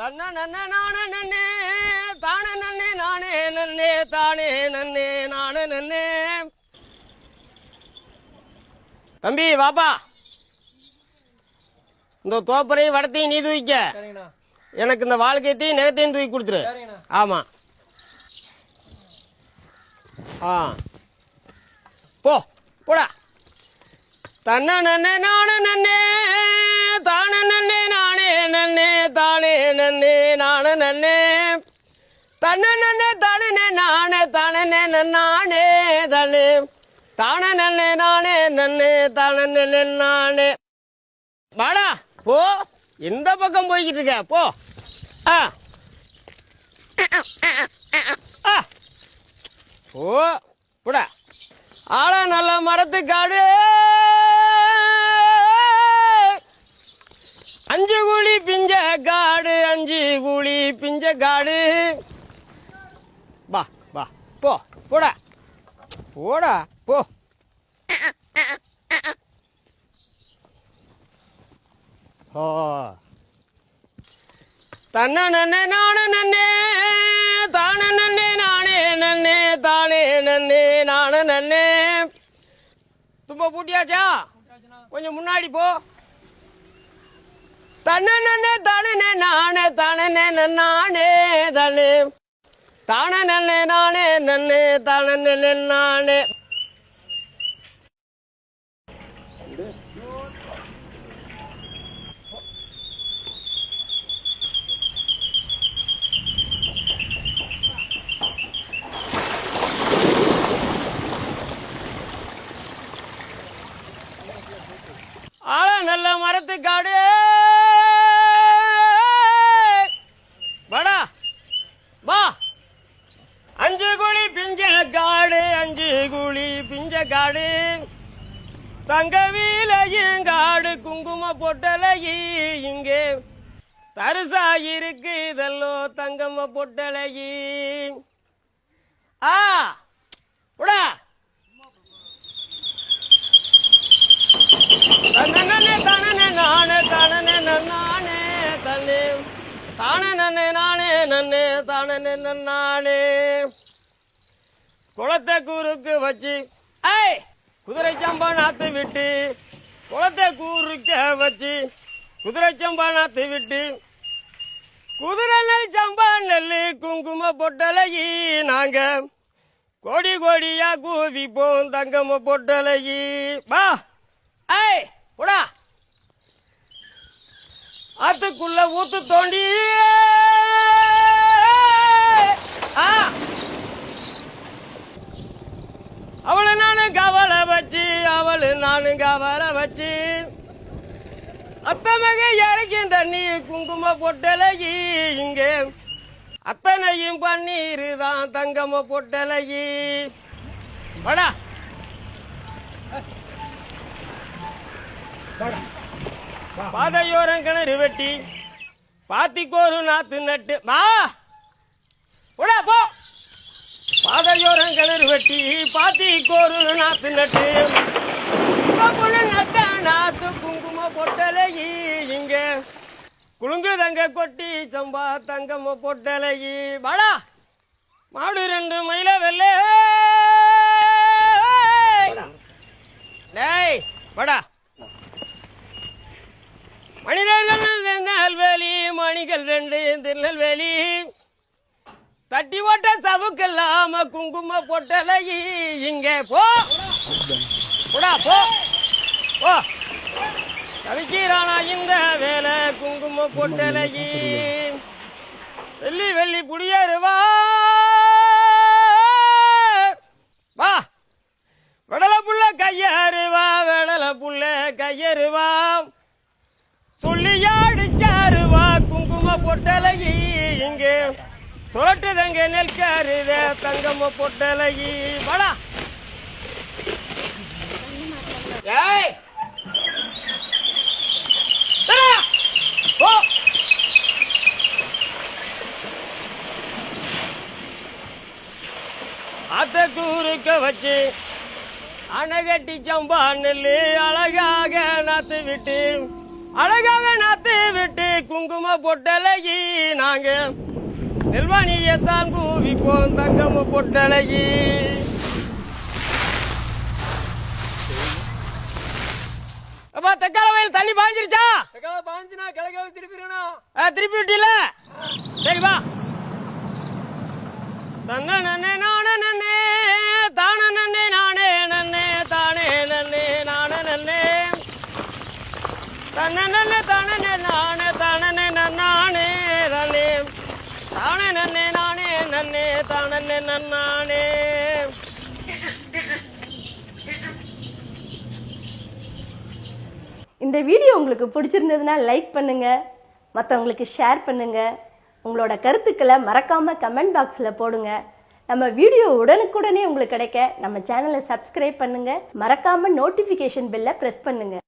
தன்ன நன்னே நானே நன்னே தானே நன்னே நானே நன்னே தானே நன்னே நானே நன்னே. தம்பி வாப்பா, இந்த தோப்பரையும் வடத்தையும் நீ தூக்கிக்க, எனக்கு இந்த வாழ்க்கையத்தையும் நெகத்தையும் தூக்கி கொடுத்துரு. ஆமா ஆ போ போடா. தன்ன நன்னே நானே நன்னே தானே நன்னே நானே நன்னே தானே நன்னே நானே நன்னே தன்ன நன்னே தானே நானே தானே நானே தானே தானே நன்னே நானே நன்னே தானே நானே. வாடா போ, எந்த பக்கம் போய்கிட்டு இருக்க போ. ஆ ஓ போடா. ஆளா நல்ல மரத்துக்காடு அஞ்சு கூலி பிஞ்ச காடு அஞ்சு கூலி பிஞ்ச காடு. வா வா போ போடா போடா போ. ஓ தன்ன நன்னே நானே நன்னே தானே நன்னே நானே நன்னே தானே நன்னே நானே நன்னே. தும்ப பூட்டியாச்சா? கொஞ்சம் முன்னாடி போ. தன்ன நன்னே தானே நானே தானே நானே தானே தானே நன்னே நானே நன்னே தானே நானே. ஆளா நல்ல மரத்துக்காடு வாடா வா. அஞ்சு குழி பிஞ்ச காடு அஞ்சு குழி பிஞ்ச காடு தங்க வீலையும் காடு குங்கும பொட்டலையி இங்கே தரிசாயிருக்கு இதெல்லோ தங்கம்ம பொட்டலையி. ஆ விடா. தன்ன நன்னே தானே நானே தானே நானே தன்னே தானே நன்னே நானே நன்னே தானே நானே. குளத்தை கூறுக்கு வச்சு ஐ குதிரை சம்பா நாத்து விட்டு குளத்தை கூறுக்க வச்சு குதிரை சம்பா நாத்து விட்டு குதிரை நெல் சம்பா நெல்லு குங்கும பொட்டலையி நாங்க கோடி கோடியா கூவிப்போம் தங்கம பொட்டலையி. வா ஐ போடா. ஆத்துக்குள்ள ஊத்து தோண்டி அவளு நானு கவலை வச்சு அவளு நானு கவலை வச்சு அத்தமக இறக்கும் தண்ணி குங்கும பொட்டலையி இங்கே அத்தனையும் பன்னீருதான் தங்கம பொட்டலையி. வாடா பாதையோரம் கிணறு வெட்டி பாத்திக்கோரு நாத்து நட்டு வா போடா போ. பாதையோரம் கிணறு வெட்டி பாத்திக்கோரு நாத்து நட்டு நட்ட நாத்து குங்கும பொட்டலையி இங்க குளுங்கு தங்க கொட்டி சம்பா தங்கம பொட்டலையி. வாடா மாடு ரெண்டு மயில வெள்ளே டேய் வாடா. மனிதர்கள் திருநெல்வேலி மணிகள் ரெண்டு திருநெல்வேலி தட்டி ஓட்ட சவுக்கெல்லாம குங்கும பொட்டலையி இங்கே போ போடா போ போ. தவிக்கிறானா இந்த வேலை குங்கும பொட்டலையி. வெள்ளி வெள்ளி புடியருவா வா. வெடல புள்ள கையருவா வெடல புள்ள கையருவா சொல்லியாடிச்சாருவா குங்கும பொட்டலையி இங்கே சொல்லட்டுதங்க நெல்காருத தங்கம்ம பொட்டலையி. வாடா ஏய் போ. ஆத்த கூறுக்க வச்சு அணகட்டி சம்பா நெல்லு அழகாக நாத்து விட்டு அழகாக நாத்து விட்டு குங்கும பொட்டலகி நாங்க நெல்வாணியத்தான் கூவிப்போம் தங்கம பொட்டலகி. அப்பா தக்காள வயல் தண்ணி பாய்ஞ்சிருச்சா? பாஞ்சுனா கிழக்கு திருப்பிடணும். திருப்பி விட்டில? சரி வா. தன்ன நன்னே நானே நன்னே தானே நன்னே நானே நன்னே தானே நன்னே நானே நன்னே தன்ன நன்னே தானே நானே தானே நன்னானே தானே தானே நன்னே நானே நன்னே தானே நன்னானே. இந்த வீடியோ உங்களுக்கு பிடிச்சிருந்ததுன்னா லைக் பண்ணுங்க, மற்றவங்களுக்கு ஷேர் பண்ணுங்க, உங்களோட கருத்துக்களை மறக்காம கமெண்ட் பாக்ஸில் போடுங்க. நம்ம வீடியோ உடனுக்குடனே உங்களுக்கு கிடைக்க நம்ம சேனலை சப்ஸ்கிரைப் பண்ணுங்க, மறக்காம நோட்டிஃபிகேஷன் பெல்லை ப்ரெஸ் பண்ணுங்க.